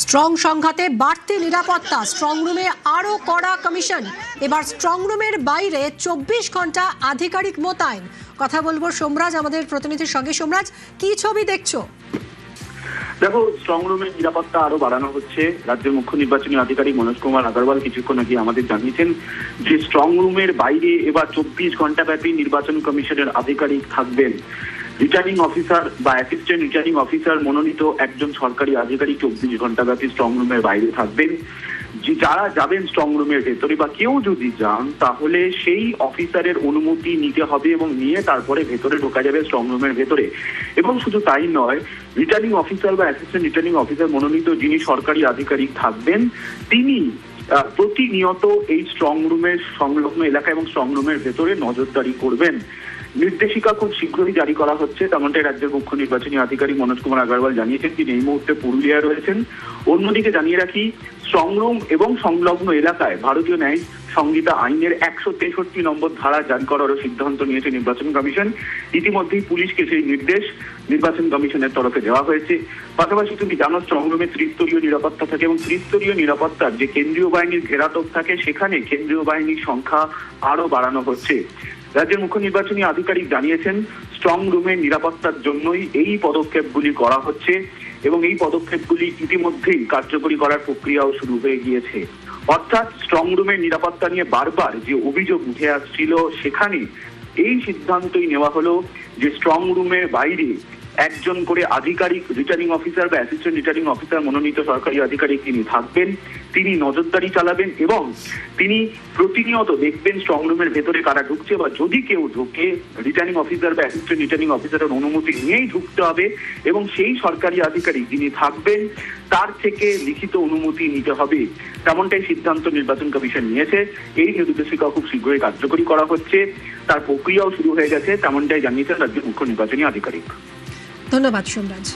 Strong সংঘাতে বাড়তি নিরাপত্তা, স্ট্রং রুমে আরো কড়া কমিশন। এবার স্ট্রং রুমের বাইরে 24 ঘন্টা আধিকারিক মোতায়েন। কথা বলবো সোমরাজ আমাদের প্রতিনিধির সঙ্গে। সোমরাজ, কি ছবি দেখছো? দেখো, স্ট্রং রুমের নিরাপত্তা আরো বাড়ানো হচ্ছে। রাজ্যের মুখ্য নির্বাচনী আধিকারিক মনোজ কুমার আগরওয়াল কিছুক্ষণ আগে আমাদের জানিয়েছেন যে স্ট্রং রুমের বাইরে এবার 24 ঘন্টা ব্যাপী নির্বাচন কমিশনের আধিকারিক থাকবেন। রিটার্নিং অফিসার বা অ্যাসিস্ট্যান্ট রিটার্নিং অফিসার মনোনীত একজন সরকারি আধিকারিক 24 ঘন্টা ব্যাপী স্ট্রং রুমের বাইরে থাকবেন। যারা যাবেন স্ট্রং রুমের ভেতরে বা কেউ যদি যান, তাহলে সেই অফিসারের অনুমতি নিতে হবে এবং নিয়ে তারপরে ভেতরে ঢোকা যাবে স্ট্রং রুমের ভেতরে। এবং শুধু তাই নয়, রিটার্নিং অফিসার বা অ্যাসিস্ট্যান্ট রিটার্নিং অফিসার মনোনীত যিনি সরকারি আধিকারিক থাকবেন, তিনি প্রতিনিয়ত এই স্ট্রং রুমের সংলগ্ন এলাকা এবং স্ট্রং রুমের ভেতরে নজরদারি করবেন। নির্দেশিকা খুব শীঘ্রই জারি করা হচ্ছে, তেমনটাই রাজ্যের মুখ্য নির্বাচনী আধিকারিক মনোজ কুমার আগরওয়াল জানিয়েছেন। তিনি এই মুহূর্তে পুরুলিয়ায় রয়েছেন। অন্যদিকে জানিয়ে রাখি, স্ট্রং রুম এবং সংলগ্ন এলাকায় ভারতীয় ন্যায় সংহিতা আইনের 163 নম্বর ধারা জারি করারও সিদ্ধান্ত নিয়েছে নির্বাচন কমিশন। ইতিমধ্যেই পুলিশকে সেই নির্দেশ নির্বাচন কমিশনের তরফে দেওয়া হয়েছে। পাশাপাশি তুমি জানো, স্ট্রং রুমে ত্রিস্তরীয় নিরাপত্তা থাকে এবং ত্রিস্তরীয় নিরাপত্তার যে কেন্দ্রীয় বাহিনীর ঘেরাটোপ থাকে, সেখানে কেন্দ্রীয় বাহিনীর সংখ্যা আরো বাড়ানো হচ্ছে। রাজ্যের মুখ্য নির্বাচনী আধিকারিক জানিয়েছেন, স্ট্রং রুমের নিরাপত্তার জন্যই এই পদক্ষেপগুলি করা হচ্ছে এবং এই পদক্ষেপগুলি ইতিমধ্যেই কার্যকরী করার প্রক্রিয়াও শুরু হয়ে গিয়েছে। অর্থাৎ স্ট্রং রুমের নিরাপত্তা নিয়ে বারবার যে অভিযোগ উঠে আসছিল, সেখানে এই সিদ্ধান্তই নেওয়া হলো যে স্ট্রং রুমের বাইরে একজন করে আধিকারিক, রিটার্নিং অফিসার বা অ্যাসিস্ট্যান্ট রিটার্নিং অফিসার মনোনীত সরকারি আধিকারিক তিনি থাকবেন। তিনি নজরদারি চালাবেন এবং তিনি প্রতিনিয়ত দেখবেন স্ট্রং রুমের ভেতরে কারা ঢুকছে, বা যদি কেউ ঢুকে রিটার্নিং অফিসার বা অ্যাসিস্ট্যান্ট রিটার্নিং অফিসারের অনুমতি নিয়েই ঢুকতে হবে এবং সেই সরকারি আধিকারিক যিনি থাকবেন তার থেকে লিখিত অনুমতি নিতে হবে। তেমনটাই সিদ্ধান্ত নির্বাচন কমিশন নিয়েছে। এই নির্দেশিকা খুব শীঘ্রই কার্যকরী করা হচ্ছে, তার প্রক্রিয়াও শুরু হয়ে গেছে, তেমনটাই জানিয়েছেন রাজ্যের মুখ্য নির্বাচনী আধিকারিক। ধন্যবাদ সোমরাজ।